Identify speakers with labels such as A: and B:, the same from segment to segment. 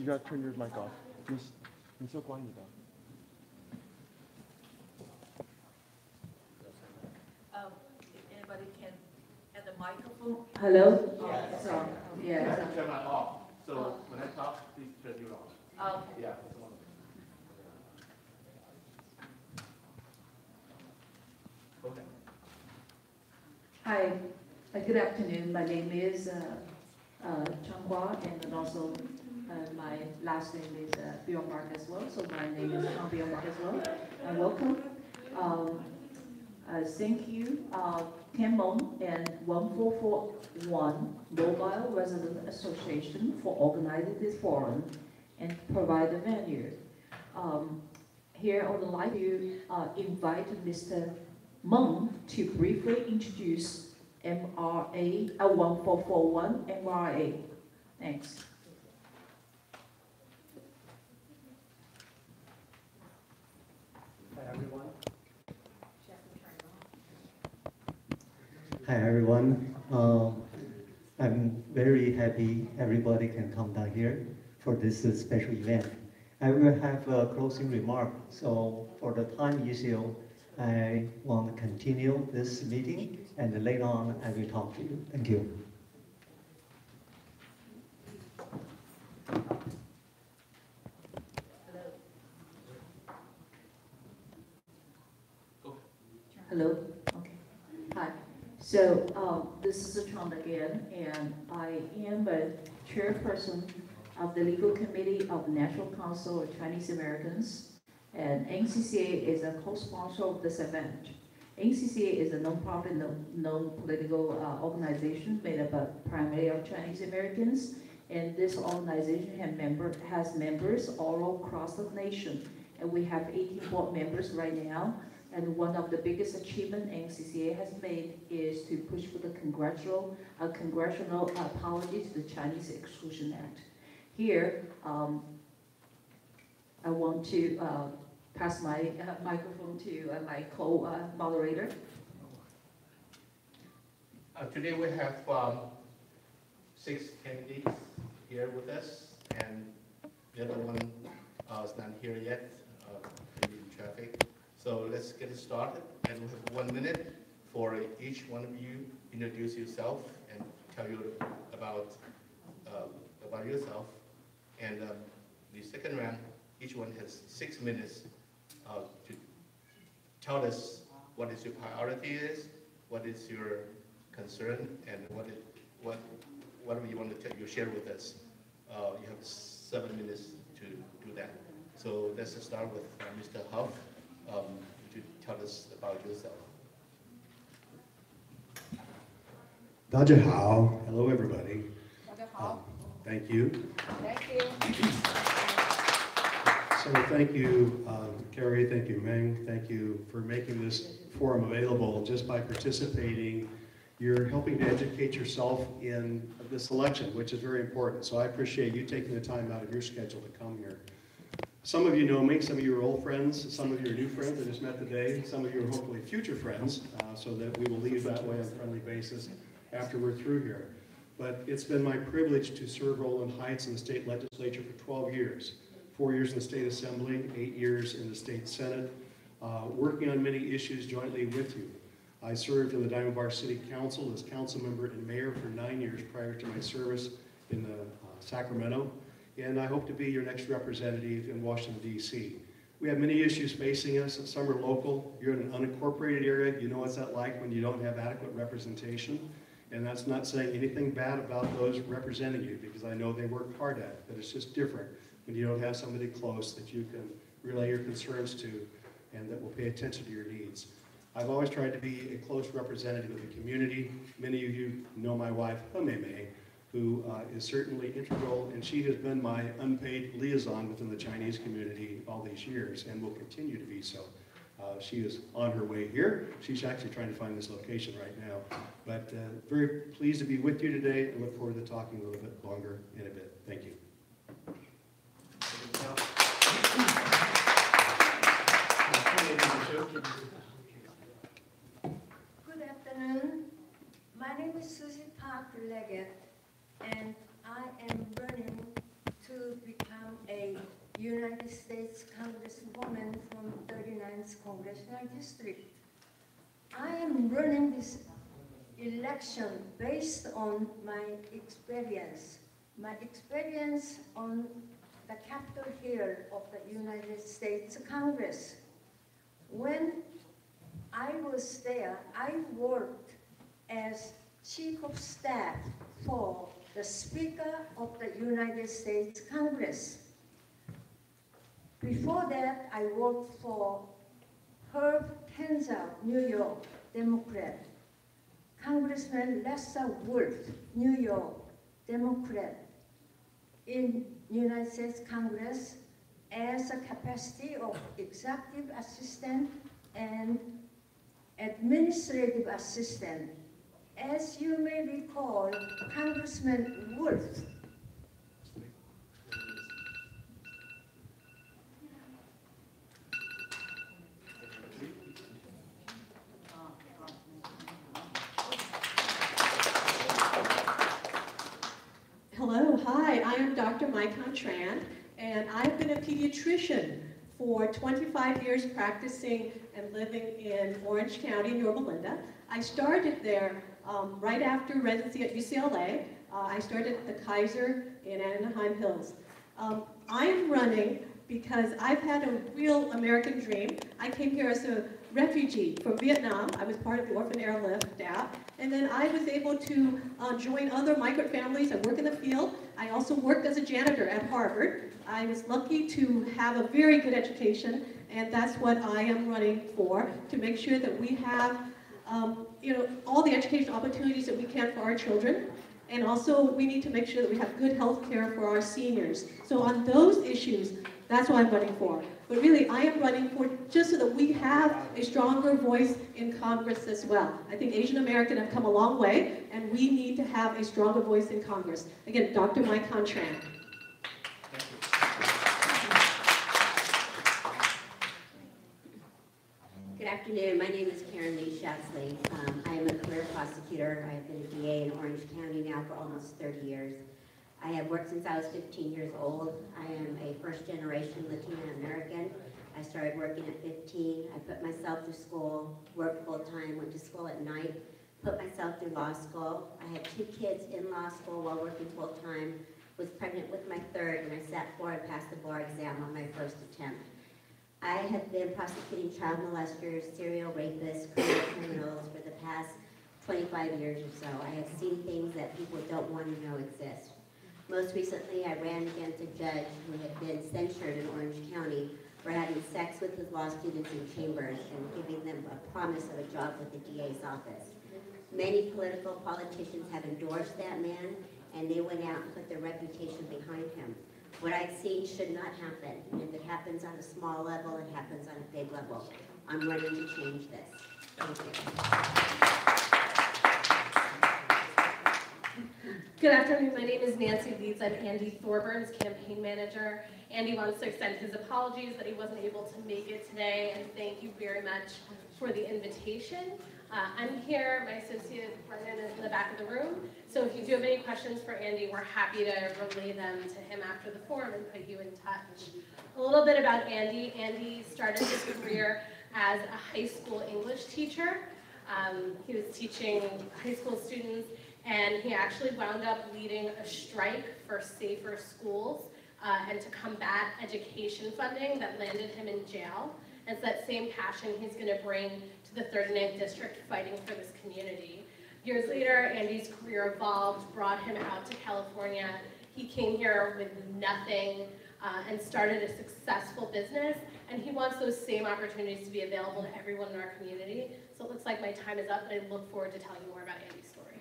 A: You gotta turn your mic off. 민석광입니다.
B: If anybody can at the microphone. Hello?
C: Yes.
B: Sorry.
C: I
B: Yeah.
C: have to turn mine off. So when I talk, please turn it off.
B: Okay.
C: Yeah. Okay.
B: Hi. Good afternoon. My name is Chang Hua, and then also my last name is Byung Mark as well. So my name is Chang Byung Mark as well. Welcome. Thank you, Ken Mong and 1441 Mobile Resident Association for organizing this forum and provide the venue. Here I would like to invite Mr. Meng to briefly introduce MRA 1441 MRA. Thanks.
D: Hi everyone. I'm very happy everybody can come down here for this special event. I will have a closing remark. So for the time issue, I want to continue this meeting, and later on I will talk to you. Thank you.
B: Hello. Okay. Hi. So this is Chang again, and I am a chairperson of the Legal Committee of the National Council of Chinese Americans, and NCCA is a co-sponsor of this event. NCCA is a non-profit, non-political organization made up primarily of Chinese Americans, and this organization has members all across the nation, and we have 18 board members right now. And one of the biggest achievements NCCA has made is to push for the congressional apology to the Chinese Exclusion Act. Here, I want to pass my microphone to my co-moderator.
C: Today we have 6 candidates here with us, and the other one is not here yet, maybe in traffic. So let's get started, and we have 1 minute for each one of you introduce yourself and tell you about yourself. And the second round, each one has 6 minutes to tell us what is your priority is, what is your concern, and what do you want to share with us. You have 7 minutes to do that. So let's start with Mr. Huff. To tell us about yourself.
E: 大家好. Hello, everybody.
B: 大家好.
E: Thank you.
B: Thank you.
E: So thank you, Carrie. Thank you, Meng. Thank you for making this forum available. Just by participating, you're helping to educate yourself in this election, which is very important. So I appreciate you taking the time out of your schedule to come here. Some of you know me, some of you are old friends, some of you are new friends I just met today, some of you are hopefully future friends, so that we will leave that way on a friendly basis after we're through here. But it's been my privilege to serve Rowland Heights in the state legislature for 12 years. 4 years in the state assembly, 8 years in the state senate, working on many issues jointly with you. I served in the Diamond Bar City Council as council member and mayor for 9 years prior to my service in Sacramento. And I hope to be your next representative in Washington, D.C. We have many issues facing us. Some are local. You're in an unincorporated area. You know what's that like when you don't have adequate representation. And that's not saying anything bad about those representing you, because I know they work hard at it. But it's just different when you don't have somebody close that you can relay your concerns to and that will pay attention to your needs. I've always tried to be a close representative of the community. Many of you know my wife, Mei, who is certainly integral, and she has been my unpaid liaison within the Chinese community all these years and will continue to be so. She is on her way here. She's actually trying to find this location right now. But very pleased to be with you today and look forward to talking a little bit longer in a bit. Thank you.
F: Good afternoon. My name is Susie Park Leggett, and I am running to become United States Congresswoman from 39th Congressional District. I am running this election based on my experience on the Capitol Hill of the United States Congress. When I was there, I worked as Chief of Staff for the Speaker of the United States Congress. Before that, I worked for Herb Tenzel, New York, Democrat. Congressman Lester Wolf, New York, Democrat. In United States Congress as a capacity of executive assistant and administrative assistant. As you may recall, Congressman Wolf
G: Hello, hi, I am Dr. Maikon Tran, and I've been a pediatrician for 25 years practicing and living in Orange County, Yorba Linda. I started there right after residency at UCLA. I started at the Kaiser in Anaheim Hills. I am running because I've had a real American dream. I came here as a refugee from Vietnam. I was part of the Orphan Airlift DAP. And then I was able to join other migrant families and work in the field. I also worked as a janitor at Harvard. I was lucky to have a very good education, and that's what I am running for, to make sure that we have all the educational opportunities that we can for our children. And also, we need to make sure that we have good health care for our seniors. So on those issues, that's what I'm running for. But really, I am running for just so that we have a stronger voice in Congress as well. I think Asian American have come a long way, and we need to have a stronger voice in Congress. Again, Dr. Maikon Tran.
H: Good afternoon. My name is Karen Lee Shatsley. I am a career prosecutor. I have been a DA in Orange County now for almost 30 years. I have worked since I was 15 years old. I am a first-generation Latina American. I started working at 15. I put myself through school, worked full-time, went to school at night, put myself through law school. I had 2 kids in law school while working full-time, was pregnant with my third, and I sat for and passed the bar exam on my first attempt. I have been prosecuting child molesters, serial rapists, career criminals for the past 25 years or so. I have seen things that people don't want to know exist. Most recently, I ran against a judge who had been censured in Orange County for having sex with his law students in chambers and giving them a promise of a job with the DA's office. Many politicians have endorsed that man, and they went out and put their reputation behind him. What I've seen should not happen. And if it happens on a small level, it happens on a big level. I'm running to change this. Thank you.
I: Good afternoon, my name is Nancy Leeds. I'm Andy Thorburn's campaign manager. Andy wants to extend his apologies that he wasn't able to make it today, and thank you very much for the invitation. I'm here, my associate Brendan is in the back of the room, so if you do have any questions for Andy, we're happy to relay them to him after the forum and put you in touch. A little bit about Andy. Andy started his career as a high school English teacher. He was teaching high school students, and he actually wound up leading a strike for safer schools and to combat education funding that landed him in jail. And it's that same passion he's going to bring to the 39th District fighting for this community. Years later, Andy's career evolved, brought him out to California. He came here with nothing and started a successful business, and he wants those same opportunities to be available to everyone in our community. So it looks like my time is up, but I look forward to telling you more about Andy's story.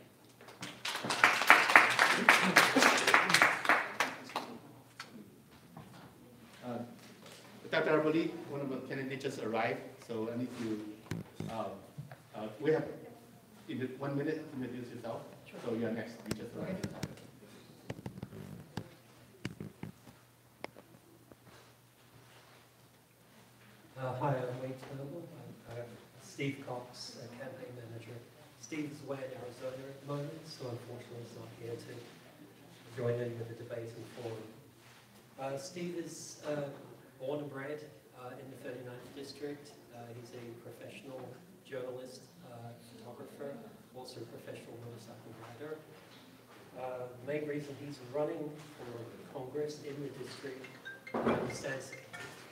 C: Dr. Arboli, one of the candidates just arrived, so I need to, we have 1 minute to introduce yourself. Sure. So you're next, you just arrived.
J: Hi, I'm Wade Turnbull. I'm Steve Cox, campaign manager. Steve's away in Arizona at the moment, so unfortunately he's not here to join in with the debate and forum. Steve is born and bred in the 39th district. He's a professional journalist, photographer, also a professional motorcycle rider. The main reason he's running for Congress in the district, he understands the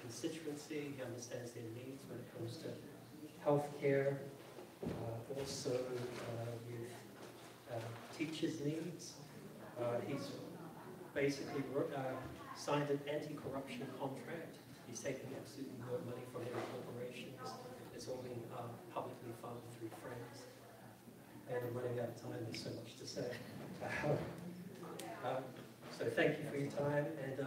J: constituency, he understands their needs when it comes to healthcare, also with teachers' needs. He's basically signed an anti-corruption contract. He's taking absolutely no money from any corporations. It's all been publicly funded through friends. And I'm running out of time, there's so much to say. So thank you for your time, and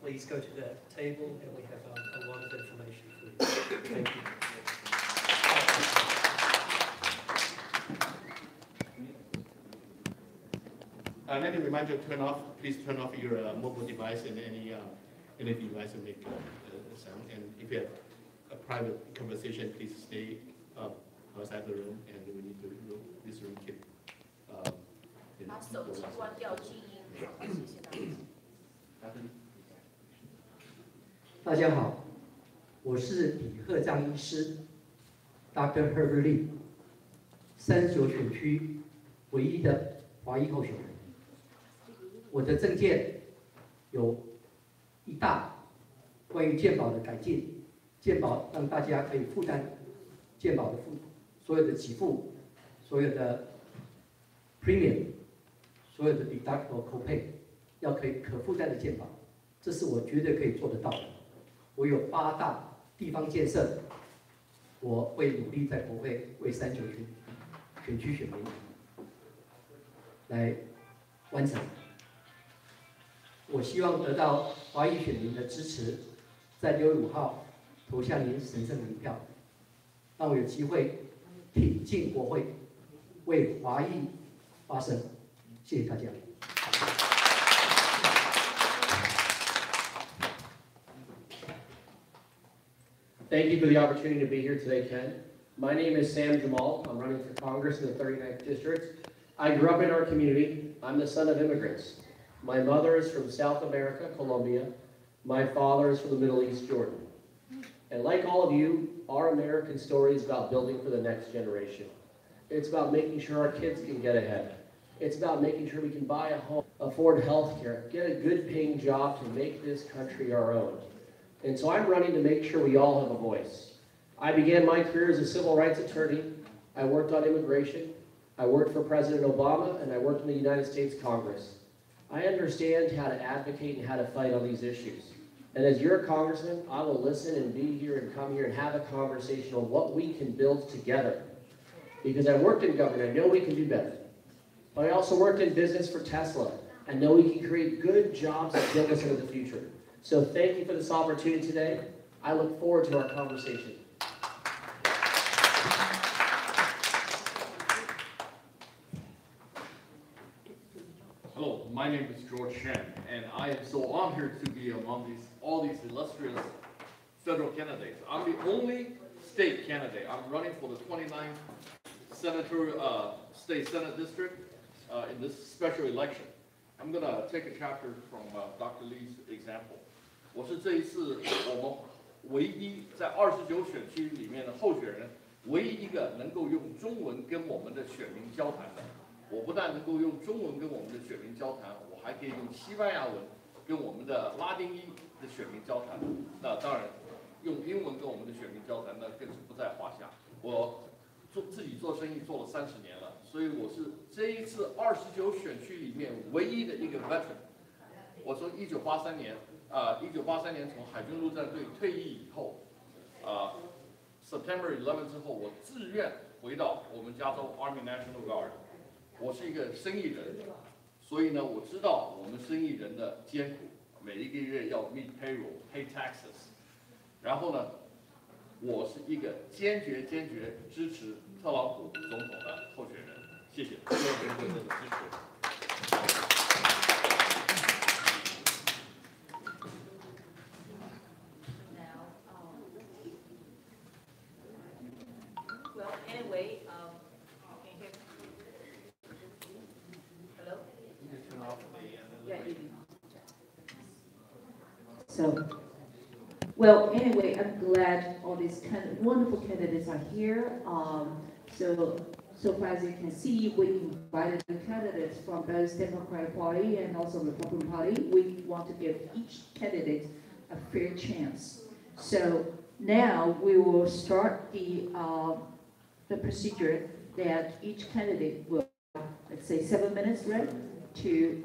J: please go to the table, and we have a lot of information for you. Thank you.
C: Let me remind you to please turn off your mobile device and any device that make sound. And if you have a private conversation, please stay outside the room, and we need to this room keep.
B: 把手机关掉，静音。谢谢大家。
K: 大家好，我是李鹤章医师 ，Dr. Herbert Lee， 39选区唯一的华裔候选人。我的政见有一大关于健保的改进，健保让大家可以负担健保的所有的给付，所有的 premium， 所有的 deductible copay， 要可以可负担的健保，这是我绝对可以做得到的。我有8大地方建设，我会努力在国会为39选区选民来完成。我希望得到华裔选民的支持，在6月5号投下您神圣的一票，让我有机会挺进国会，为华裔发声。谢谢大家。
L: Thank you for the opportunity to be here today, Ken. My name is Sam Jamal. I'm running for Congress in the 39th District. I grew up in our community. I'm the son of immigrants. My mother is from South America, Colombia. My father is from the Middle East, Jordan. And like all of you, our American story is about building for the next generation. It's about making sure our kids can get ahead. It's about making sure we can buy a home, afford health care, get a good paying job to make this country our own. And so I'm running to make sure we all have a voice. I began my career as a civil rights attorney. I worked on immigration. I worked for President Obama, and I worked in the United States Congress. I understand how to advocate and how to fight on these issues. And as your congressman, I will listen and be here and come here and have a conversation on what we can build together. Because I worked in government, I know we can do better. But I also worked in business for Tesla. I know we can create good jobs that build us into the future. So thank you for this opportunity today. I look forward to our conversation.
M: Hello, my name is George Shen, and I am so honored to be among all these illustrious federal candidates. I'm the only state candidate. I'm running for the 29th State Senate District in this special election. I'm going to take a chapter from Dr. Lee's example. 我是这一次我们唯一在29选区里面的候选人，唯一一个能够用中文跟我们的选民交谈的。我不但能够用中文跟我们的选民交谈，我还可以用西班牙文跟我们的拉丁裔的选民交谈。那当然，用英文跟我们的选民交谈，那更是不在话下。我自己做生意做了30年了，所以我是这一次29选区里面唯一的一个 veteran。我从1983年从海军陆战队退役以后，September 11之后，我自愿回到我们加州 Army National Guard。我是一个生意人，所以呢，我知道我们生意人的艰苦，每一个月要 meet payroll、pay taxes。然后呢，我是一个坚决支持特朗普总统的候选人。谢谢，谢谢各位的支持。
B: Well, anyway, can you hear? Hello? Yeah, you do. So, well, anyway, I'm glad all these kind of wonderful candidates are here. So far as you can see, we invited the candidates from both Democratic Party and also Republican Party. We want to give each candidate a fair chance. So now we will start the procedure that each candidate will, let's say, 7 minutes, right, to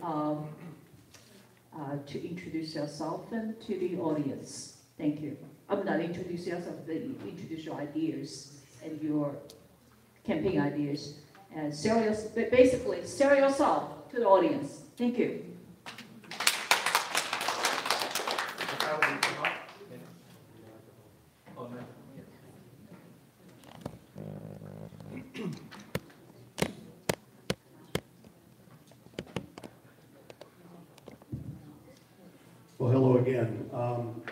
B: introduce yourself and to the audience. Thank you. I'm not introduce yourself, but introduce your ideas and your campaign ideas, and basically sell yourself to the audience. Thank you.
E: Well, hello again.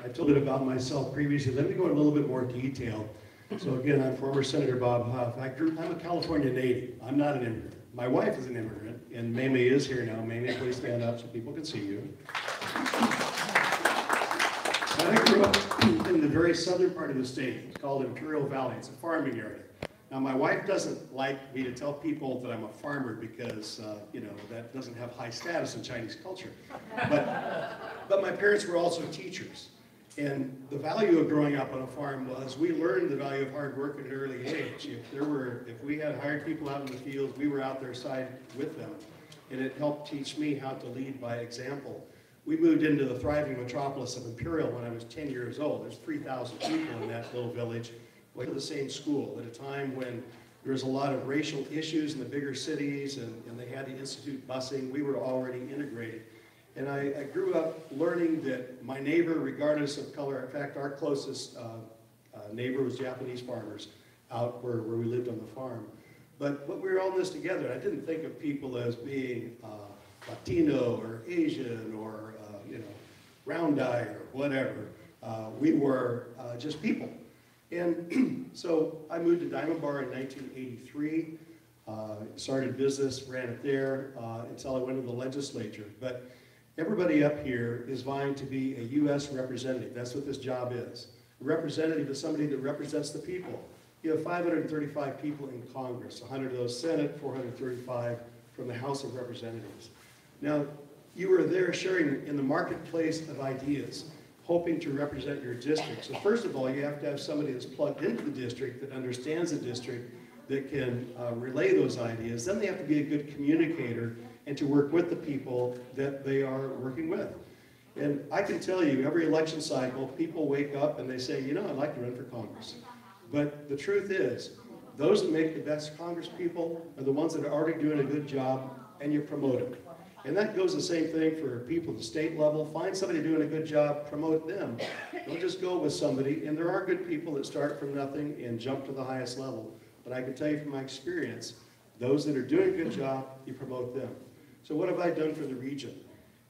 E: I told it about myself previously. Let me go in a little bit more detail. So again, I'm former Senator Bob Huff. I'm a California native. I'm not an immigrant. My wife is an immigrant, and Mei is here now. Mei, please stand up so people can see you. I grew up in the very southern part of the state. It's called Imperial Valley. It's a farming area. Now, my wife doesn't like me to tell people that I'm a farmer because, that doesn't have high status in Chinese culture. But my parents were also teachers. And the value of growing up on a farm was we learned the value of hard work at an early age. If we had hired people out in the fields, we were out there side with them. And it helped teach me how to lead by example. We moved into the thriving metropolis of Imperial when I was 10 years old. There's 3,000 people in that little village. We went to the same school at a time when there was a lot of racial issues in the bigger cities and they had to institute busing. We were already integrated. And I grew up learning that my neighbor, regardless of color, in fact, our closest neighbor was Japanese farmers out where we lived on the farm. But we were all in this together. I didn't think of people as being Latino or Asian or, round-eyed or whatever. We were just people. And so I moved to Diamond Bar in 1983, started business, ran it there until I went to the legislature. But everybody up here is vying to be a U.S. representative. That's what this job is. A representative is somebody that represents the people. You have 535 people in Congress, 100 of those Senate, 435 from the House of Representatives. Now, you are there sharing in the marketplace of ideas, hoping to represent your district. So first of all, you have to have somebody that's plugged into the district, that understands the district, that can relay those ideas. Then they have to be a good communicator and to work with the people that they are working with. And I can tell you, every election cycle, people wake up and they say, I'd like to run for Congress. But the truth is, those that make the best Congress people are the ones that are already doing a good job, and you promote them. And that goes the same thing for people at the state level. Find somebody doing a good job, promote them. Don't just go with somebody. And there are good people that start from nothing and jump to the highest level. But I can tell you from my experience, those that are doing a good job, you promote them. So what have I done for the region?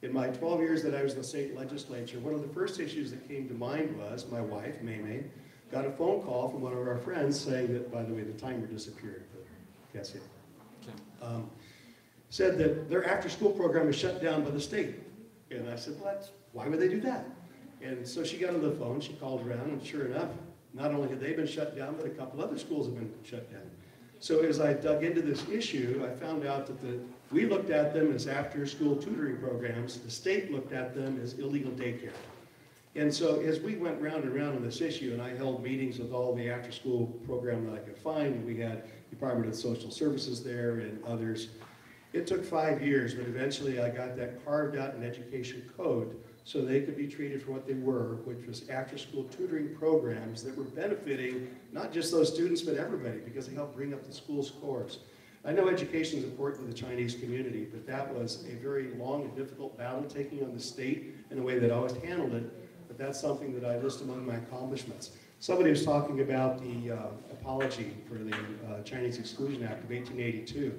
E: In my 12 years that I was in the state legislature, one of the first issues that came to mind was my wife, Mei, got a phone call from one of our friends saying that, by the way, the timer disappeared, but guess it. Said that their after-school program is shut down by the state. And I said, why would they do that? And so she got on the phone, she called around, and sure enough, not only had they been shut down, but a couple other schools have been shut down. So as I dug into this issue, I found out that we looked at them as after-school tutoring programs. The state looked at them as illegal daycare. And so as we went round and round on this issue, and I held meetings with all the after-school program that I could find, we had Department of Social Services there and others. It took 5 years, but eventually I got that carved out in education code so they could be treated for what they were, which was after-school tutoring programs that were benefiting not just those students, but everybody, because they helped bring up the school scores. I know education is important to the Chinese community, but that was a very long and difficult battle taking on the state in a way that I always handled it, but that's something that I list among my accomplishments. Somebody was talking about the apology for the Chinese Exclusion Act of 1882.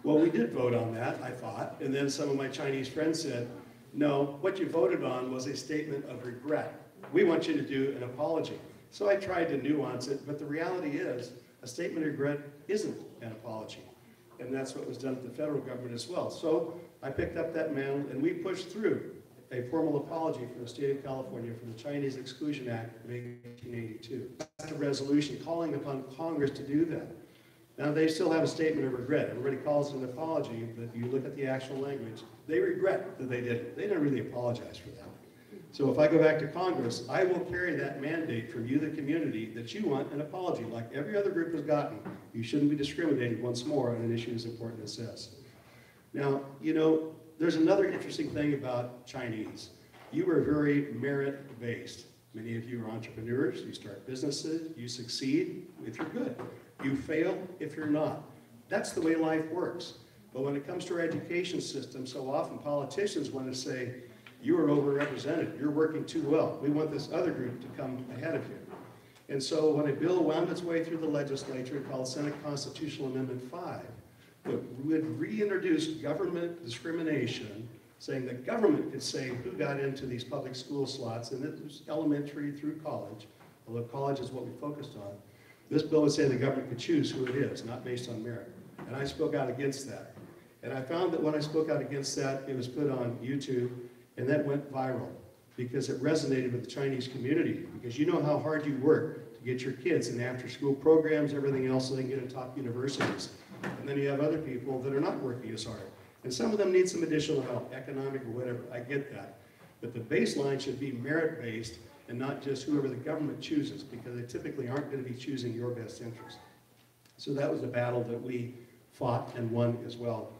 E: Well, we did vote on that, I thought, and then some of my Chinese friends said, no, what you voted on was a statement of regret. We want you to do an apology. So I tried to nuance it, but the reality is a statement of regret isn't an apology. And that's what was done at the federal government as well. So I picked up that mantle and we pushed through a formal apology from the state of California for the Chinese Exclusion Act of 1882. That's a resolution calling upon Congress to do that. Now, they still have a statement of regret. Everybody calls it an apology, but you look at the actual language, they regret that they did it. They didn't really apologize for that. So if I go back to Congress, I will carry that mandate from you, the community, that you want an apology like every other group has gotten. You shouldn't be discriminated once more on an issue as important as this. Now, you know, there's another interesting thing about Chinese. You are very merit-based. Many of you are entrepreneurs, you start businesses, you succeed if you're good. You fail if you're not. That's the way life works. But when it comes to our education system, so often politicians want to say, you are overrepresented, you're working too well. We want this other group to come ahead of you. And so when a bill wound its way through the legislature called Senate Constitutional Amendment 5, it would reintroduce government discrimination, saying that government could say who got into these public school slots, and it was elementary through college, although college is what we focused on. This bill would say the government could choose who it is, not based on merit. And I spoke out against that. And I found that when I spoke out against that, it was put on YouTube, and that went viral because it resonated with the Chinese community. Because you know how hard you work to get your kids in after-school programs, everything else, so they can get into top universities. And then you have other people that are not working as hard. And some of them need some additional help, economic or whatever. I get that. But the baseline should be merit-based and not just whoever the government chooses, because they typically aren't going to be choosing your best interest. So that was a battle that we fought and won as well.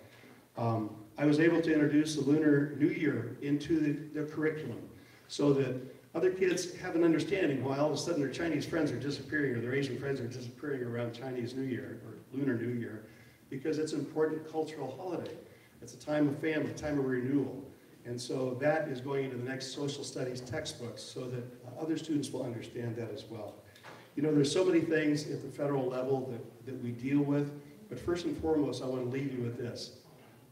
E: I was able to introduce the Lunar New Year into the curriculum so that other kids have an understanding why all of a sudden their Chinese friends are disappearing or their Asian friends are disappearing around Chinese New Year or Lunar New Year, because it's an important cultural holiday. It's a time of family, a time of renewal. And so that is going into the next social studies textbooks so that other students will understand that as well. You know, there's so many things at the federal level that we deal with, but first and foremost, I want to leave you with this.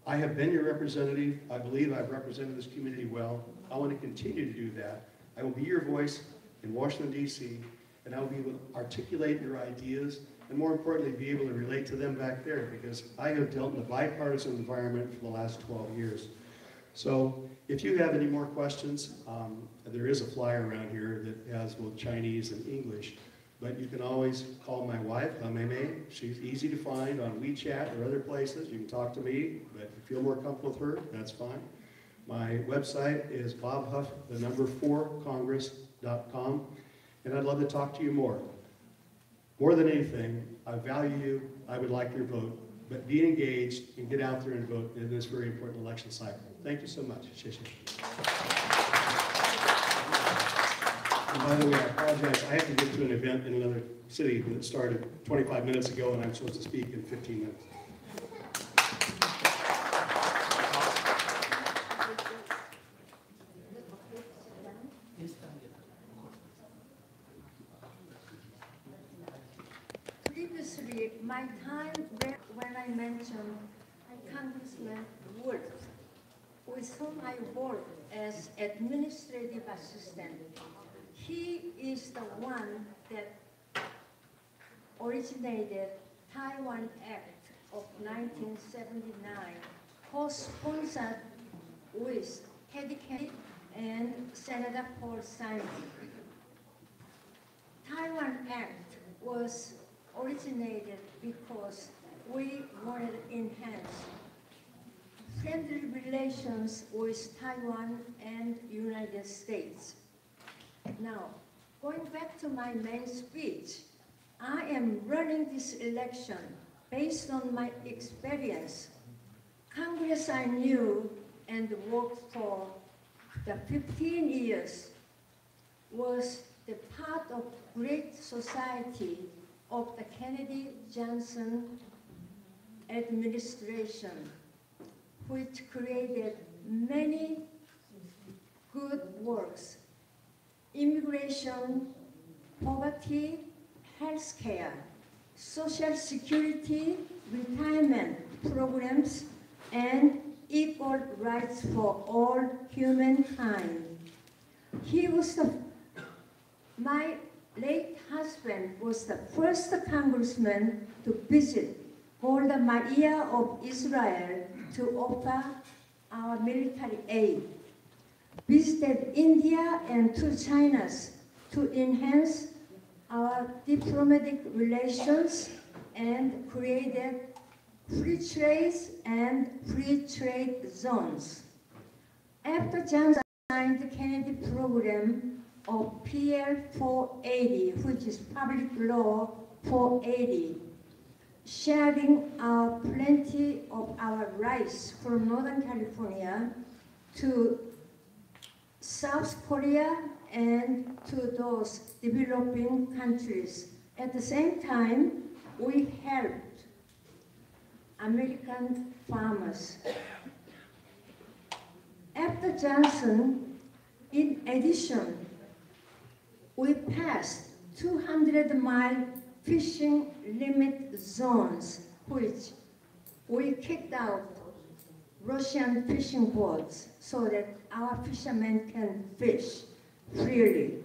E: I have been your representative. I believe I've represented this community well. I want to continue to do that. I will be your voice in Washington, D.C., and I will be able to articulate your ideas and, more importantly, be able to relate to them back there, because I have dealt in a bipartisan environment for the last 12 years. So if you have any more questions, there is a flyer around here that has both Chinese and English, but you can always call my wife, Mei. She's easy to find on WeChat or other places. You can talk to me, but if you feel more comfortable with her, that's fine. My website is bobhuff4congress.com, and I'd love to talk to you more. More than anything, I value you. I would like your vote, but be engaged and get out there and vote in this very important election cycle. Thank you so much. And by the way, I apologize. I have to get to an event in another city that started 25 minutes ago, and I'm supposed to speak in 15 minutes.
F: Previously, my time when I mentioned Congressman Wood, with whom I worked as administrative assistant. He is the one that originated Taiwan Act of 1979, co-sponsored with Teddy Kennedy and Senator Paul Simon. Taiwan Act was originated because we wanted to enhance friendly relations with Taiwan and United States. Now, going back to my main speech, I am running this election based on my experience. Congress I knew and worked for the 15 years was the part of great society of the Kennedy-Johnson administration, which created many good works: immigration, poverty, healthcare, social security, retirement programs, and equal rights for all humankind. My late husband was the first congressman to visit Golda Meir of Israel to offer our military aid. visited India and two Chinas to enhance our diplomatic relations and created free trade and free trade zones. After Johnson signed the Kennedy Program of PL 480, which is Public Law 480, sharing plenty of our rights from Northern California to South Korea and to those developing countries. At the same time, we helped American farmers. After Johnson, in addition, we passed 200-mile fishing limit zones, which we kicked out Russian fishing boats so that our fishermen can fish freely.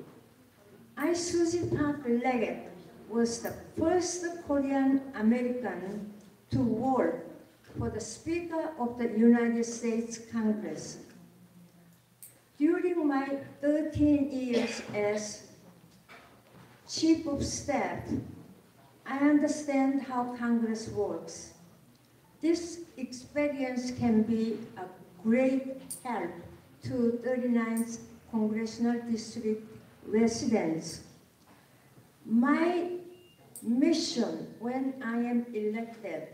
F: I, Susie Park Leggett, was the first Korean American to work for the Speaker of the United States Congress. During my 13 years as Chief of Staff, I understand how Congress works. This experience can be a great help to 39th Congressional District residents. My mission when I am elected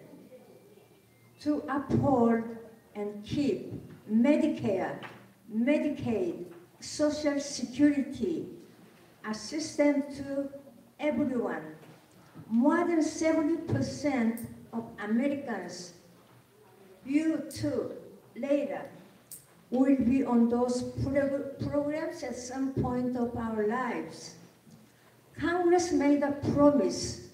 F: to uphold and keep Medicare, Medicaid, Social Security, assistance to everyone. More than 70% of Americans view to later will be on those programs at some point of our lives. Congress made a promise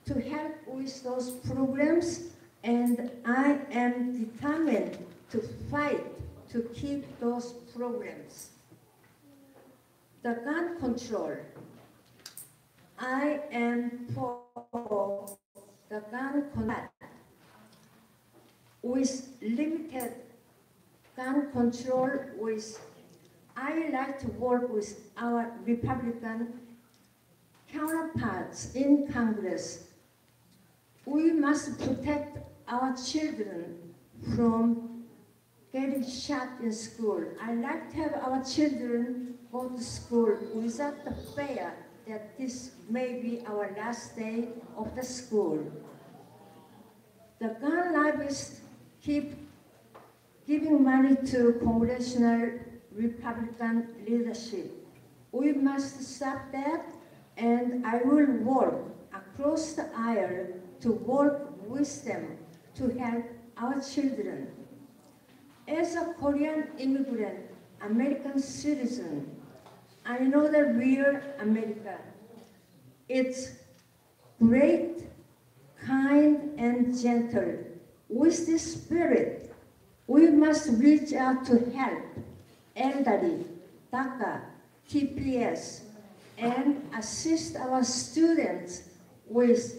F: to help with those programs, and I am determined to fight to keep those programs. The gun control. I am for the gun control. With limited gun control, I like to work with our Republican counterparts in Congress. We must protect our children from getting shot in school. I like to have our children go to school without the fear that this may be our last day of the school. The gun lobbyists keep giving money to congressional Republican leadership. We must stop that, and I will work across the aisle to work with them to help our children. As a Korean immigrant, American citizen, I know the real America. It's great, kind, and gentle. With this spirit, we must reach out to help elderly, DACA, TPS, and assist our students with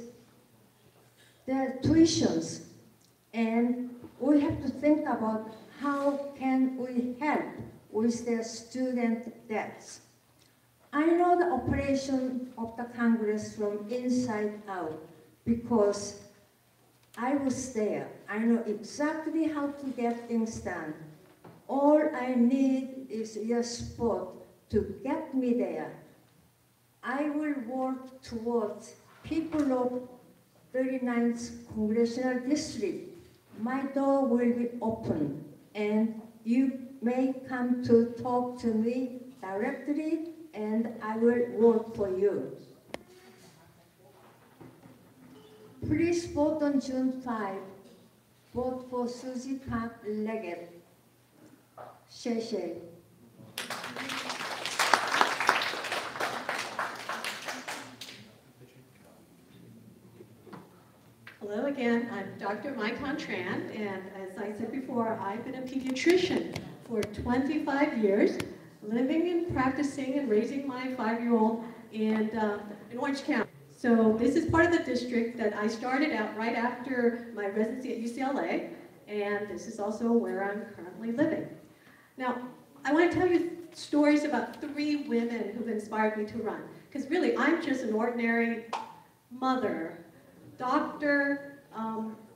F: their tuitions. And we have to think about how can we help with their student debts. I know the operation of the Congress from inside out because I was there. I know exactly how to get things done. All I need is your support to get me there. I will work towards people of 39th Congressional District. My door will be open, and you may come to talk to me directly, and I will work for you. Please vote on June 5. Vote for Susie Park Leggett. Xie xie.
G: Hello again, I'm Dr. Maikon Tran, and as I said before, I've been a pediatrician for 25 years, living and practicing and raising my 5-year-old in Orange County. So this is part of the district that I started out right after my residency at UCLA, and this is also where I'm currently living. Now, I want to tell you stories about 3 women who've inspired me to run. Because really, I'm just an ordinary mother, doctor,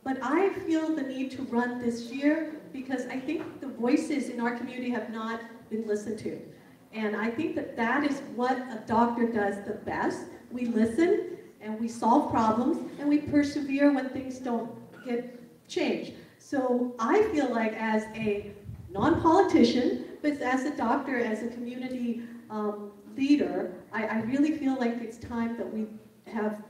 G: but I feel the need to run this year because I think the voices in our community have not been listened to. And I think that that is what a doctor does the best. We listen, and we solve problems, and we persevere when things don't get changed. So I feel like as a non-politician, but as a doctor, as a community leader, I really feel like it's time that we have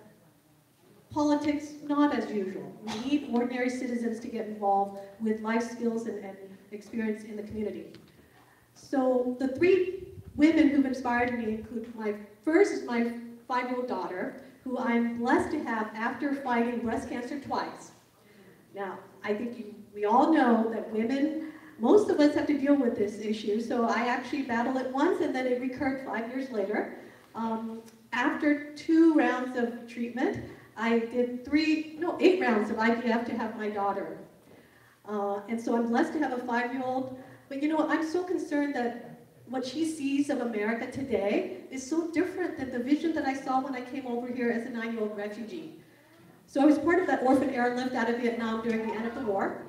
G: politics not as usual. We need ordinary citizens to get involved with life skills and experience in the community. So the 3 women who've inspired me include first is my 5-year-old daughter, who I'm blessed to have after fighting breast cancer twice. Now, I think we all know that women, most of us have to deal with this issue, so I actually battled it once and then it recurred 5 years later. After 2 rounds of treatment, I did 8 rounds of IVF to have my daughter. And so I'm blessed to have a 5-year-old, but you know, I'm so concerned that what she sees of America today is so different than the vision that I saw when I came over here as a 9-year-old refugee. So I was part of that orphan airlift out of Vietnam during the end of the war.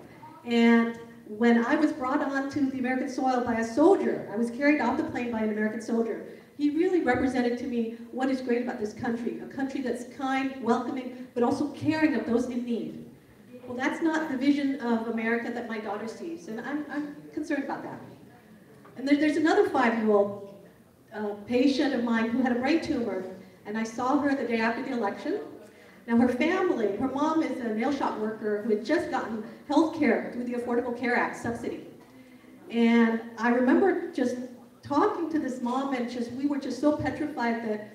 G: And when I was brought onto the American soil by a soldier, I was carried off the plane by an American soldier. He really represented to me what is great about this country, a country that's kind, welcoming, but also caring of those in need. Well, that's not the vision of America that my daughter sees, and I'm concerned about that. And there's another 5-year-old patient of mine who had a brain tumor, and I saw her the day after the election. Now her family, her mom is a nail shop worker who had just gotten health care through the Affordable Care Act subsidy. And I remember just talking to this mom, and we were just so petrified that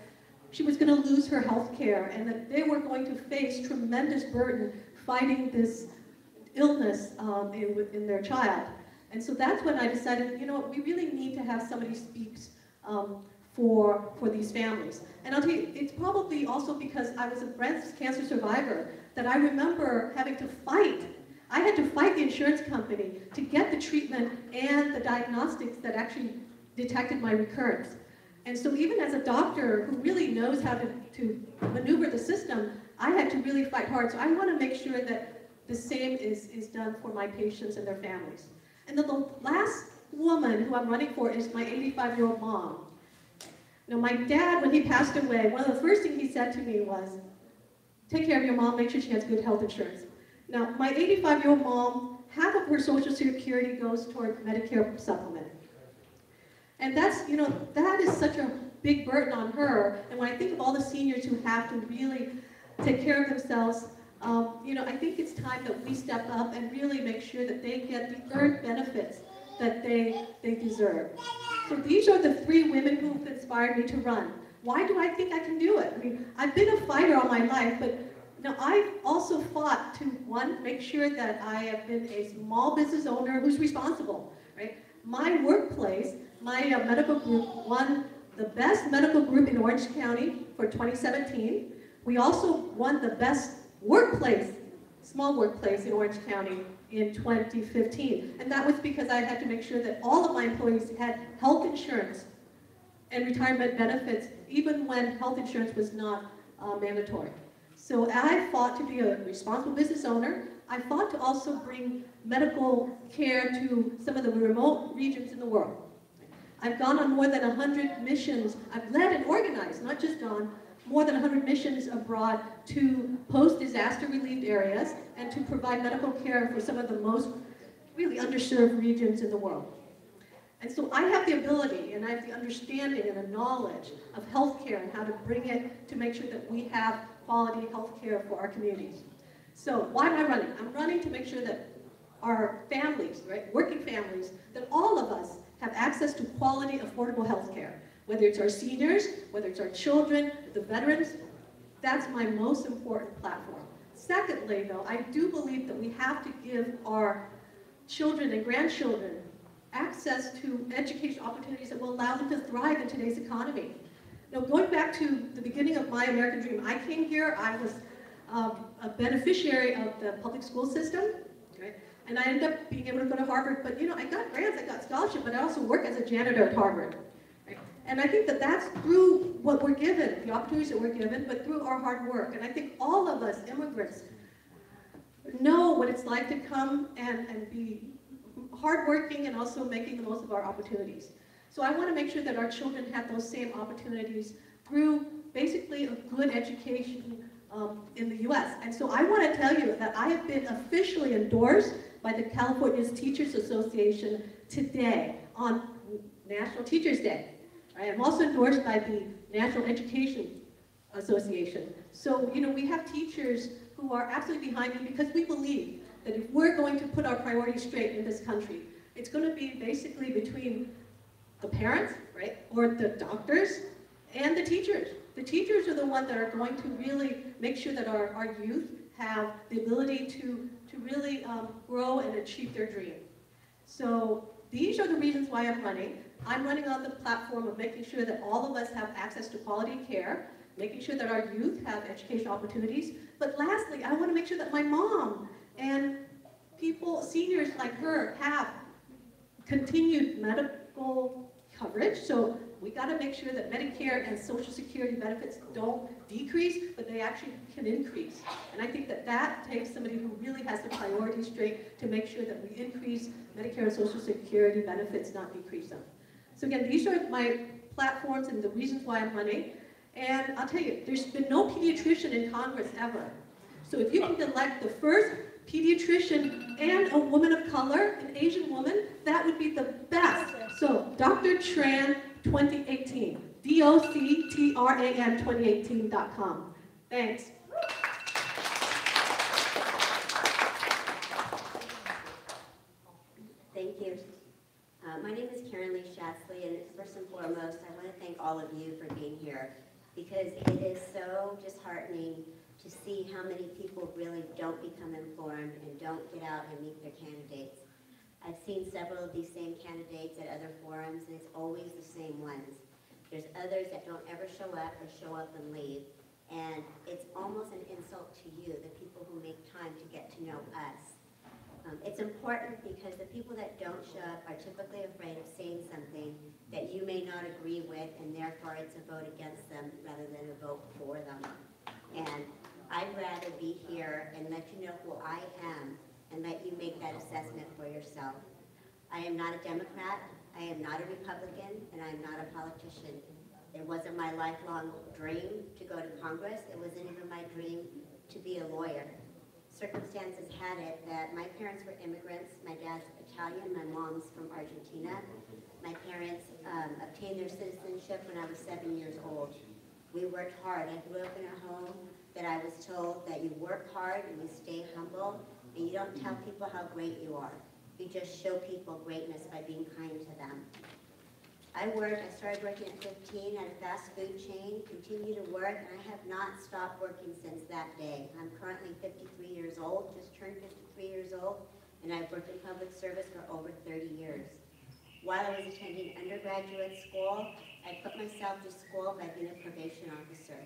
G: she was going to lose her health care and that they were going to face tremendous burden fighting this illness in their child. And so that's when I decided, you know what, we really need to have somebody speak for these families. And I'll tell you, it's probably also because I was a breast cancer survivor that I remember having to fight. I had to fight the insurance company to get the treatment and the diagnostics that actually detected my recurrence. And so even as a doctor who really knows how to maneuver the system, I had to really fight hard. So I want to make sure that the same is done for my patients and their families. And then the last woman who I'm running for is my 85-year-old mom. Now my dad, when he passed away, one of the first things he said to me was, take care of your mom, make sure she has good health insurance. Now my 85-year-old mom, half of her Social Security goes toward Medicare supplement. And that's, you know, that is such a big burden on her. And when I think of all the seniors who have to really take care of themselves, you know, I think it's time that we step up and really make sure that they get the earned benefits that they deserve. So these are the 3 women who've inspired me to run. Why do I think I can do it? I mean, I've been a fighter all my life, but now I've also fought to, 1, make sure that I have been a small business owner who's responsible, right? My workplace, my medical group won the best medical group in Orange County for 2017. We also won the best workplace, small workplace in Orange County in 2015. And that was because I had to make sure that all of my employees had health insurance and retirement benefits, even when health insurance was not mandatory. So I fought to be a responsible business owner. I fought to also bring medical care to some of the remote regions in the world. I've gone on more than 100 missions. I've led and organized, not just gone, more than 100 missions abroad to post-disaster relieved areas and to provide medical care for some of the most really underserved regions in the world. And so I have the ability and I have the understanding and the knowledge of healthcare and how to bring it to make sure that we have quality healthcare for our communities. So why am I running? I'm running to make sure that our families, right, working families, that all of us have access to quality, affordable healthcare. Whether it's our seniors, whether it's our children, the veterans, that's my most important platform. Secondly, though, I do believe that we have to give our children and grandchildren access to education opportunities that will allow them to thrive in today's economy. Now, going back to the beginning of my American dream, I came here, I was a beneficiary of the public school system. right? And I ended up being able to go to Harvard, but I got grants, I got scholarship, but I also work as a janitor at Harvard. Right? And I think that that's through what we're given, the opportunities that we're given, but through our hard work. And I think all of us immigrants know what it's like to come and be hardworking and also making the most of our opportunities. So I want to make sure that our children have those same opportunities through basically a good education in the U.S. And so I want to tell you that I have been officially endorsed by the California Teachers Association today on National Teachers Day. I am also endorsed by the National Education Association. So, we have teachers who are absolutely behind me because we believe that if we're going to put our priorities straight in this country, it's going to be basically between the parents, right, or the doctors, and the teachers. The teachers are the ones that are going to really make sure that our youth have the ability to really grow and achieve their dream. So these are the reasons why I'm running. I'm running on the platform of making sure that all of us have access to quality care, making sure that our youth have educational opportunities. But lastly, I want to make sure that my mom and people, seniors like her, have continued medical coverage. So we got to make sure that Medicare and Social Security benefits don't decrease, but they actually can increase. And I think that that takes somebody who really has the priorities straight to make sure that we increase Medicare and Social Security benefits, not decrease them. So again, these are my platforms and the reasons why I'm running. And I'll tell you, there's been no pediatrician in Congress ever. So if you can elect the first pediatrician and a woman of color, an Asian woman, that would be the best. So Dr. Tran 2018, DOCTRAN 2018.com. Thanks.
H: Thank you. My name is Karen Lee Schatzley, and first and foremost, I want to thank all of you for being here, because it is so disheartening to see how many people really don't become informed and don't get out and meet their candidates. I've seen several of these same candidates at other forums, and it's always the same ones. There's others that don't ever show up or show up and leave, and it's almost an insult to you, the people who make time to get to know us. It's important because the people that don't show up are typically afraid of saying something that you may not agree with, and therefore it's a vote against them rather than a vote for them. And I'd rather be here and let you know who I am and let you make that assessment for yourself. I am not a Democrat, I am not a Republican, and I am not a politician. It wasn't my lifelong dream to go to Congress. It wasn't even my dream to be a lawyer. Circumstances had it that my parents were immigrants. My dad's Italian, my mom's from Argentina. My parents obtained their citizenship when I was 7 years old. We worked hard. I grew up in a home that I was told that you work hard and you stay humble, and you don't tell people how great you are. You just show people greatness by being kind to them. I started working at 15 at a fast food chain, continue to work, and I have not stopped working since that day. I'm currently 53 years old, just turned 53 years old, and I've worked in public service for over 30 years. While I was attending undergraduate school, I put myself to school by being a probation officer.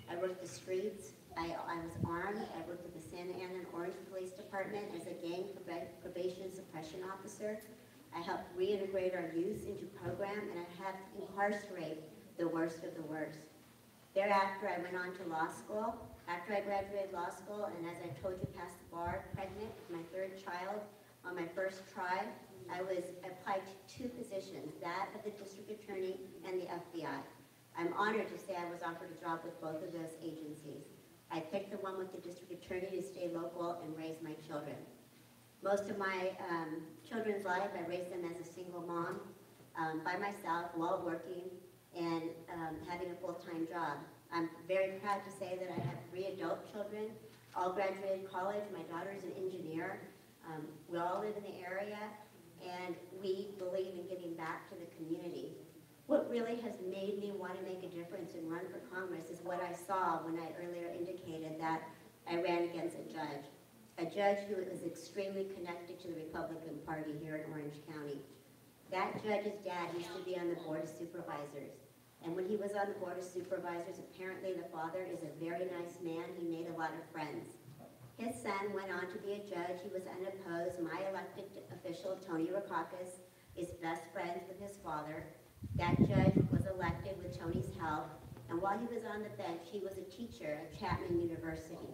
H: I worked the streets, I was armed, I worked at the Santa Ana and Orange Police Department as a gang probation suppression officer. I helped reintegrate our youth into program, and I helped incarcerate the worst of the worst. Thereafter, I went on to law school. After I graduated law school, and as I told you, passed the bar, pregnant with my third child, on my first try, I was applied to 2 positions, that of the district attorney and the FBI. I'm honored to say I was offered a job with both of those agencies. I picked the one with the district attorney to stay local and raise my children. Most of my children's life, I raised them as a single mom, by myself, while working and having a full-time job. I'm very proud to say that I have 3 adult children, all graduated college. My daughter is an engineer. We all live in the area, and we believe in giving back to the community. What really has made me want to make a difference and run for Congress is what I saw when I earlier indicated that I ran against a judge who is extremely connected to the Republican Party here in Orange County. That judge's dad used to be on the Board of Supervisors. And when he was on the Board of Supervisors, apparently the father is a very nice man. He made a lot of friends. His son went on to be a judge. He was unopposed. My elected official, Tony Rackauckus, is best friends with his father. That judge was elected with Tony's help, and while he was on the bench, he was a teacher at Chapman University.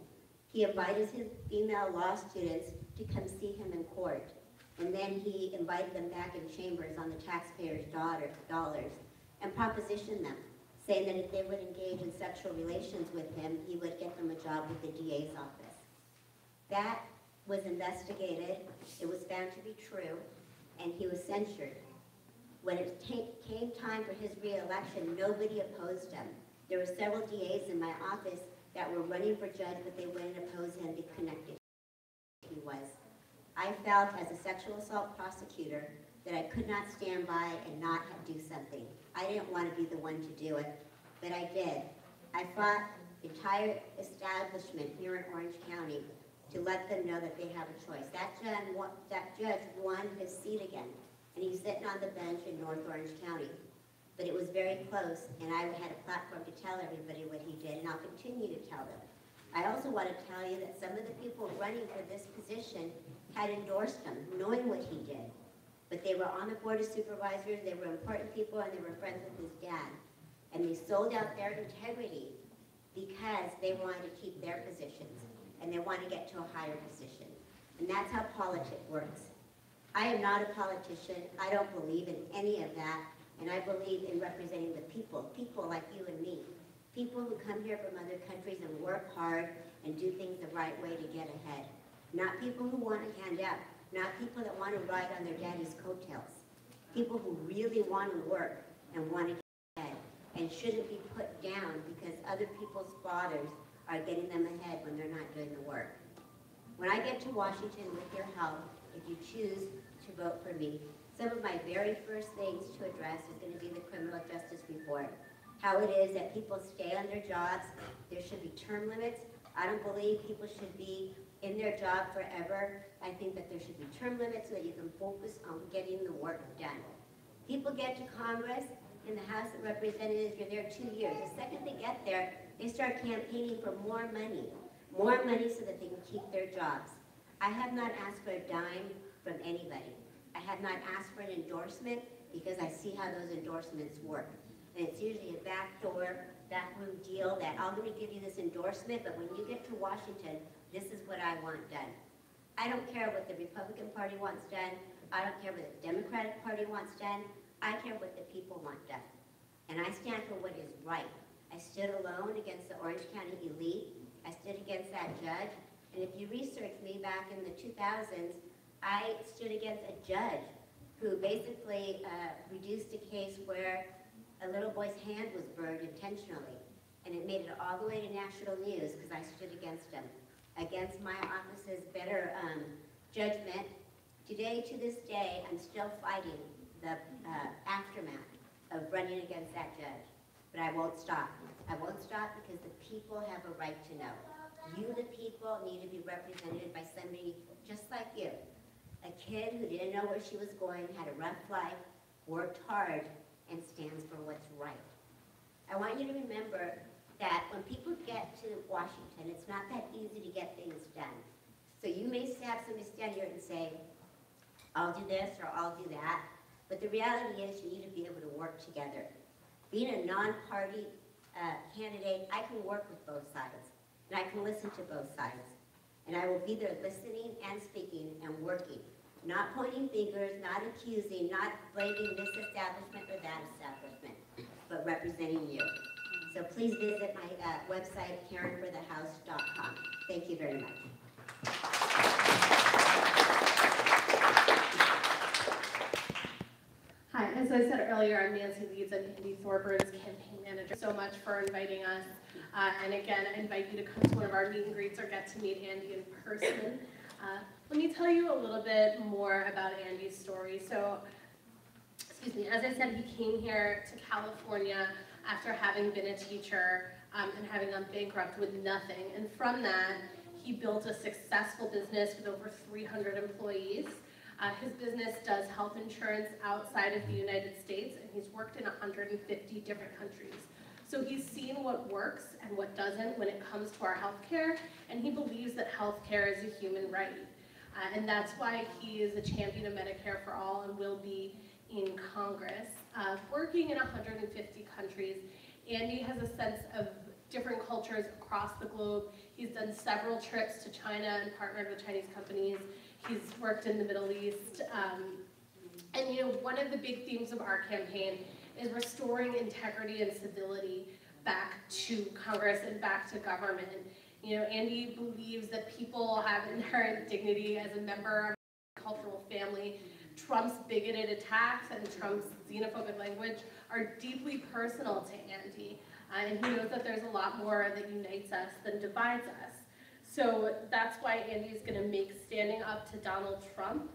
H: He invited his female law students to come see him in court, and then he invited them back in chambers on the taxpayers' dollars and propositioned them, saying that if they would engage in sexual relations with him, he would get them a job with the DA's office. That was investigated, it was found to be true, and he was censured. When it came time for his re-election, nobody opposed him. There were several DAs in my office that were running for judge, but they wouldn't oppose him to connect it. He was. I felt as a sexual assault prosecutor that I could not stand by and not do something. I didn't want to be the one to do it, but I did. I fought the entire establishment here in Orange County to let them know that they have a choice. That judge won his seat again, and he's sitting on the bench in North Orange County. But it was very close, and I had a platform to tell everybody what he did, and I'll continue to tell them. I also want to tell you that some of the people running for this position had endorsed him, knowing what he did. But they were on the board of supervisors, they were important people, and they were friends with his dad. And they sold out their integrity because they wanted to keep their positions, and they wanted to get to a higher position. And that's how politics works. I am not a politician. I don't believe in any of that. And I believe in representing the people like you and me. People who come here from other countries and work hard and do things the right way to get ahead. Not people who want to hand out. Not people that want to ride on their daddy's coattails. People who really want to work and want to get ahead and shouldn't be put down because other people's fathers are getting them ahead when they're not doing the work. When I get to Washington with your help, if you choose to vote for me, some of my very first things to address is going to be the criminal justice reform. How it is that people stay on their jobs. There should be term limits. I don't believe people should be in their job forever. I think that there should be term limits so that you can focus on getting the work done. People get to Congress, in the House of Representatives, you're there 2 years. The second they get there, they start campaigning for more money so that they can keep their jobs. I have not asked for a dime from anybody. I have not asked for an endorsement because I see how those endorsements work. And it's usually a backroom deal that I'm going to give you this endorsement, but when you get to Washington, this is what I want done. I don't care what the Republican Party wants done. I don't care what the Democratic Party wants done. I care what the people want done. And I stand for what is right. I stood alone against the Orange County elite. I stood against that judge. And if you research me back in the 2000s, I stood against a judge who basically reduced a case where a little boy's hand was burned intentionally. And it made it all the way to national news because I stood against him, against my office's better judgment. Today, to this day, I'm still fighting the aftermath of running against that judge. But I won't stop. I won't stop because the people have a right to know. You, the people, need to be represented by somebody just like you. A kid who didn't know where she was going, had a rough life, worked hard, and stands for what's right. I want you to remember that when people get to Washington, it's not that easy to get things done. So you may have somebody stand here and say, I'll do this or I'll do that. But the reality is you need to be able to work together. Being a non-party candidate, I can work with both sides. And I can listen to both sides. And I will be there listening and speaking and working. Not pointing fingers, not accusing, not blaming this establishment or that establishment, but representing you. So please visit my website, KarenForTheHouse.com. Thank you very much.
I: Hi, as I said earlier, I'm Nancy Leeds. I'm Andy Thorburns' campaign manager. So much for inviting us. And again, I invite you to come to one of our meet and greets or get to meet Andy in person. Let me tell you a little bit more about Andy's story. So, as I said, he came here to California after having been a teacher and having gone bankrupt with nothing. And from that, he built a successful business with over 300 employees. His business does health insurance outside of the United States, and he's worked in 150 different countries. So he's seen what works and what doesn't when it comes to our healthcare, and he believes that healthcare is a human right. And that's why he is a champion of Medicare for all and will be in Congress. Working in 150 countries, Andy has a sense of different cultures across the globe. He's done several trips to China and partnered with Chinese companies. He's worked in the Middle East. And you know, one of the big themes of our campaign is restoring integrity and civility back to Congress and back to government. You know, Andy believes that people have inherent dignity as a member of a cultural family. Trump's bigoted attacks and Trump's xenophobic language are deeply personal to Andy. And he knows that there's a lot more that unites us than divides us. So that's why Andy is going to make standing up to Donald Trump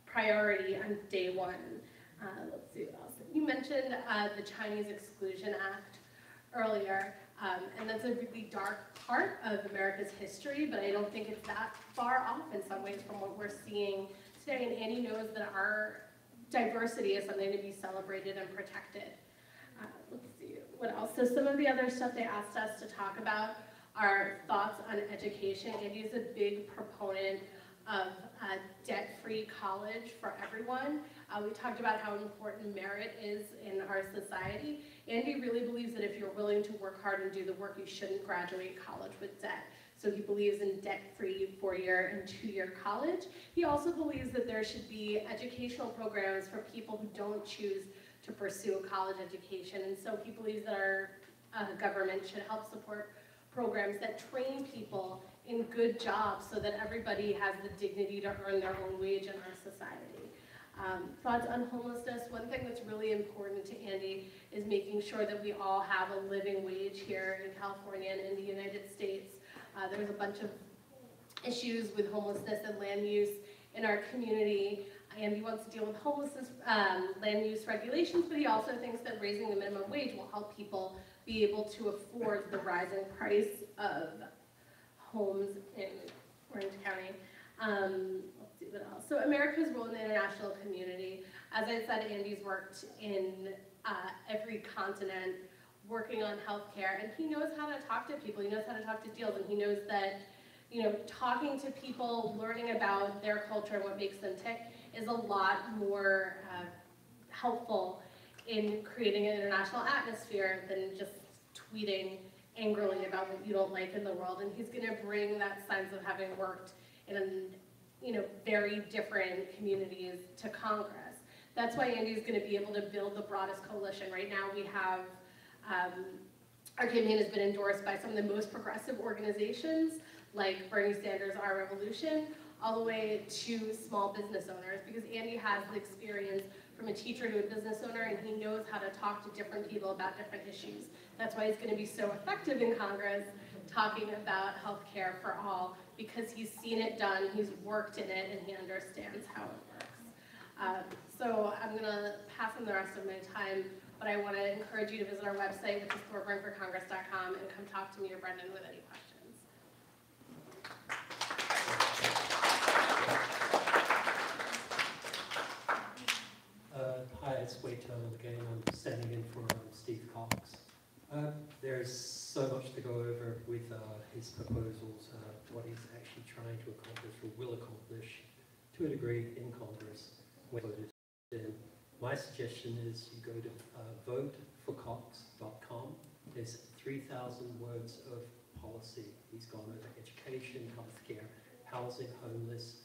I: priority on day one. Let's see what else. You mentioned the Chinese Exclusion Act earlier, and that's a really dark part of America's history, but I don't think it's that far off in some ways from what we're seeing today, and Andy knows that our diversity is something to be celebrated and protected. Let's see, what else? So some of the other stuff they asked us to talk about are thoughts on education. Andy is a big proponent of debt-free college for everyone. We talked about how important merit is in our society. Andy really believes that if you're willing to work hard and do the work, you shouldn't graduate college with debt. So he believes in debt-free 4-year and 2-year college. He also believes that there should be educational programs for people who don't choose to pursue a college education. And so he believes that our government should help support programs that train people in good jobs so that everybody has the dignity to earn their own wage in our society. Thoughts on homelessness. One thing that's really important to Andy is making sure that we all have a living wage here in California and in the United States. There's a bunch of issues with homelessness and land use in our community. Andy wants to deal with homelessness, land use regulations, but he also thinks that raising the minimum wage will help people be able to afford the rising price of homes in Orange County. Let's see what else. So America's role in the international community. As I said, Andy's worked in every continent working on healthcare, and he knows how to talk to people. He knows how to talk to deals, and he knows that, you know, talking to people, learning about their culture and what makes them tick is a lot more helpful in creating an international atmosphere than just tweeting angrily about what you don't like in the world. And he's going to bring that sense of having worked in, you know, very different communities to Congress. That's why Andy's going to be able to build the broadest coalition. Right now we have, our campaign has been endorsed by some of the most progressive organizations like Bernie Sanders' Our Revolution, all the way to small business owners, because Andy has the experience from a teacher to a business owner, and he knows how to talk to different people about different issues. That's why he's going to be so effective in Congress talking about healthcare for all, because he's seen it done, he's worked in it, and he understands how it works. So I'm going to pass on the rest of my time, but I want to encourage you to visit our website, which is thorburn4congress.com, and come talk to me or Brendan with any questions.
J: Hi, it's Wade Turner again. I'm standing in for Steve Cox. There's so much to go over with his proposals, what he's actually trying to accomplish or will accomplish to a degree in Congress when voted in. My suggestion is you go to voteforcox.com. There's 3,000 words of policy. He's gone over education, healthcare, housing, homeless,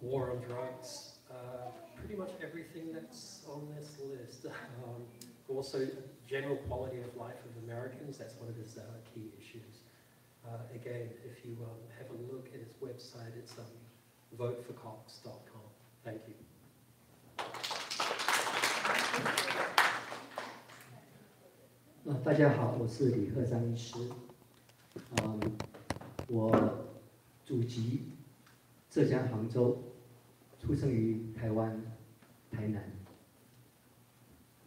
J: war on drugs, pretty much everything that's on this list. Also, general quality of life of Americans, that's one of his key issues. Again, if you have a look at his website, it's voteforcox.com. Thank you.
K: 大家好，我是李鹤章医师。我祖籍浙江杭州，出生于台湾台南。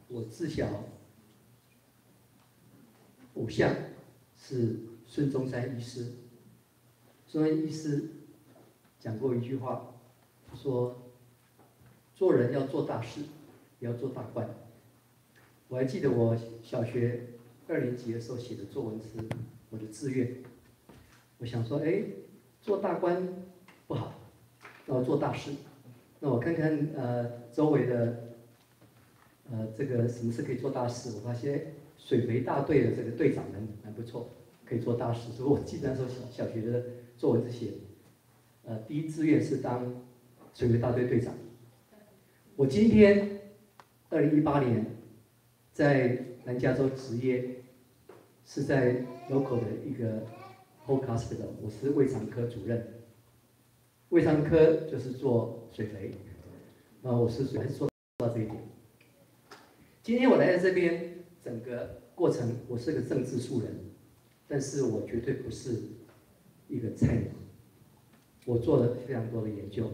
K: 我自小偶像是孙中山医师。孙中山医师讲过一句话，说：“做人要做大事，也要做大官。”我还记得我小学2年级的时候写的作文是我的志愿。我想说，哎，做大官不好，那我做大事。那我看看周围的这个什么事可以做大事，我发现水肥大队的这个队长蛮不错，可以做大事。所以我记得那时候小学的作文是写，第一志愿是当水肥大队队长。我今天2018年在南加州执业，是在 local 的一个 Hope Hospital， 我是胃肠科主任。胃肠科就是做水肥，我是还是做到这一点。今天我来到这边，整个过程我是个政治素人，但是我绝对不是一个菜鸟，我做了非常多的研究。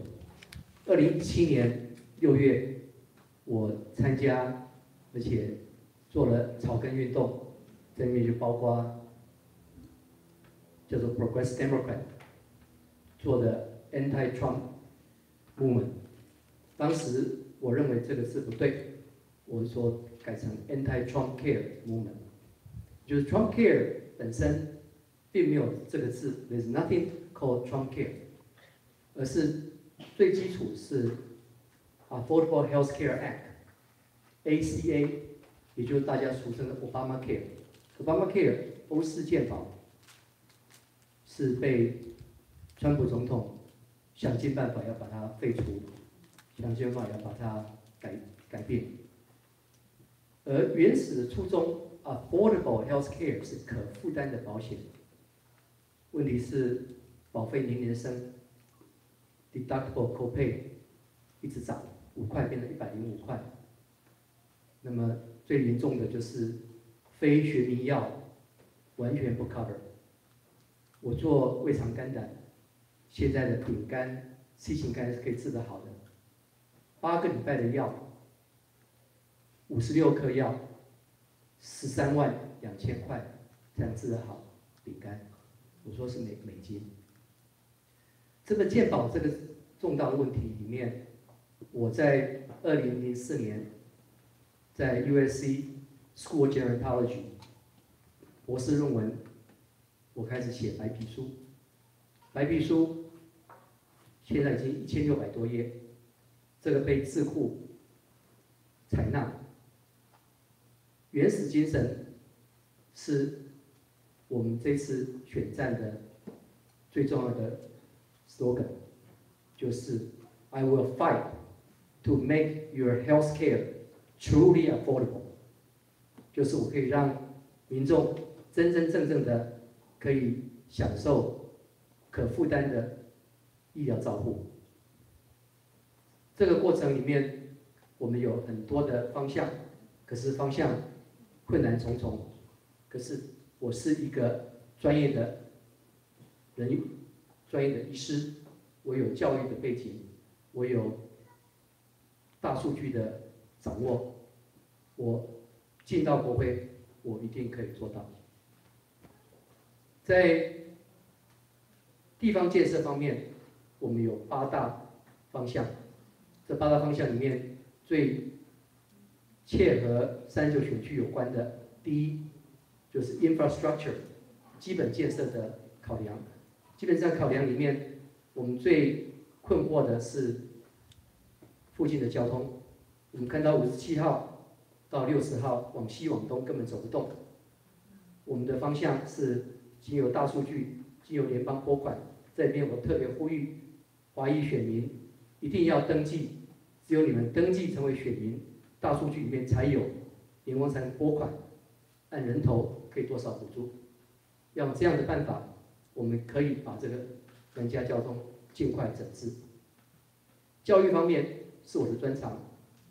K: 2017年6月，我参加而且做了草根运动，在里面就包括叫做 Progressive Democrat 做的 Anti-Trump Movement。当时我认为这个字不对，我说改成 Anti-Trump Care Movement， 就是 Trump Care 本身并没有这个字 ，There's nothing called Trump Care， 而是最基础是 Affordable Health Care Act，ACA， 也就是大家俗称的 Obamacare。Obamacare 欧式健保是被川普总统想尽办法要把它废除，想尽办法要把它改变。而原始的初衷 ，Affordable Health Care 是可负担的保险。问题是保费年年升 ，Deductible Copay 一直涨，5块变成105块。那么最严重的就是非学名药完全不 cover。我做胃肠肝胆，现在的丙肝、C 型肝是可以治得好的，8个礼拜的药，56颗药，132000块才能治得好丙肝。我说是美金。这个健保这个重大的问题里面，我在2004年在 USC School of Gerontology 博士论文，我开始写白皮书。白皮书现在已经1600多页，这个被智库采纳。原始精神是我们这次选战的最重要的 slogan， 就是 I will fight to make your health care truly affordable， 就是我可以让民众真真正正的可以享受可负担的医疗照护。这个过程里面，我们有很多的方向，可是方向困难重重。可是我是一个专业的人，专业的医师，我有教育的背景，我有大数据的掌握，我进到国会，我一定可以做到。在地方建设方面，我们有8大方向。这8大方向里面，最切合39选区有关的，第一就是 infrastructure， 基本建设的考量。基本上考量里面，我们最困惑的是附近的交通。我们看到57号到60号往西往东根本走不动。我们的方向是经由大数据，经由联邦拨款。在这边我特别呼吁华裔选民一定要登记，只有你们登记成为选民，大数据里面才有联邦才能拨款，按人头可以多少补助。要用这样的办法，我们可以把这个南加交通尽快整治。教育方面是我的专长，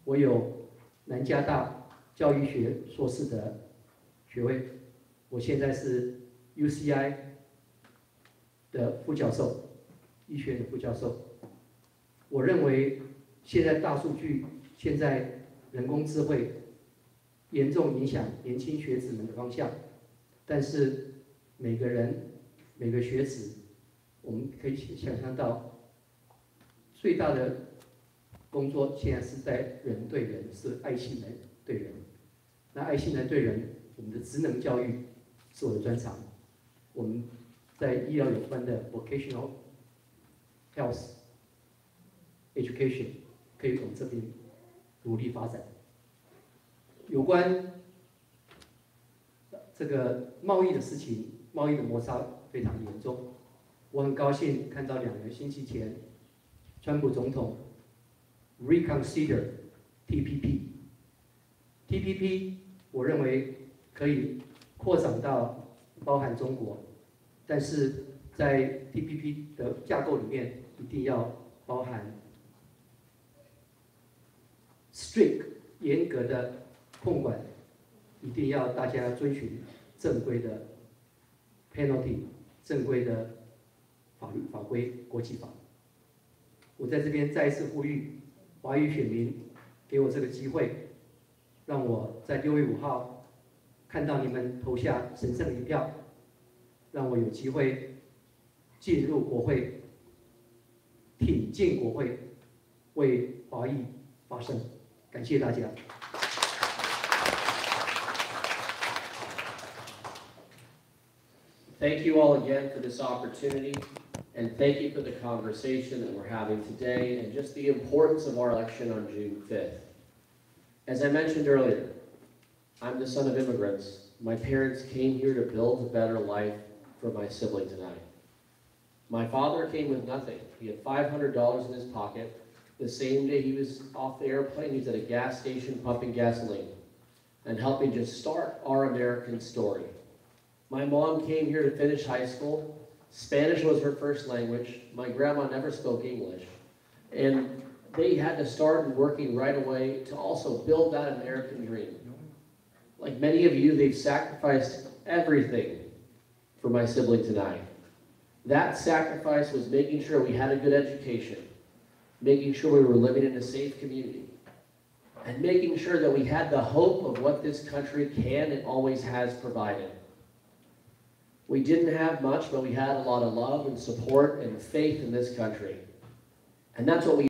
K: 我有南加大教育学硕士的学位，我现在是 UCI 的副教授，医学院的副教授。我认为现在大数据，现在人工智慧严重影响年轻学子们的方向，但是每个人每个学子，我们可以想象到最大的工作现在是在人对人，是爱心人对人。那爱心来对人，我们的职能教育是我的专长。我们在医疗有关的 vocational health education 可以往这边努力发展。有关这个贸易的事情，贸易的摩擦非常严重。我很高兴看到2个星期前，川普总统 reconsider TPP。TPP 我认为可以扩展到包含中国，但是在 TPP 的架构里面一定要包含 strict 严格的控管，一定要大家遵循正规的 penalty 正规的法律法规国际法。我在这边再一次呼吁华裔选民给我这个机会，让我在6月5号看到你们投下神圣的一票，让我有机会进入国会，挺进国会，为华裔发声。感谢大家。
L: Thank you all again for this opportunity, and thank you for the conversation that we're having today and just the importance of our election on June 5th. As I mentioned earlier, I'm the son of immigrants. My parents came here to build a better life for my siblings and I. My father came with nothing. He had $500 in his pocket. The same day he was off the airplane, he was at a gas station pumping gasoline and helping just start our American story. My mom came here to finish high school. Spanish was her first language. My grandma never spoke English. And they had to start working right away to also build that American dream. Like many of you, they've sacrificed everything for my siblings and I. That sacrifice was making sure we had a good education, making sure we were living in a safe community, and making sure that we had the hope of what this country can and always has provided. We didn't have much, but we had a lot of love and support and faith in this country. And that's what we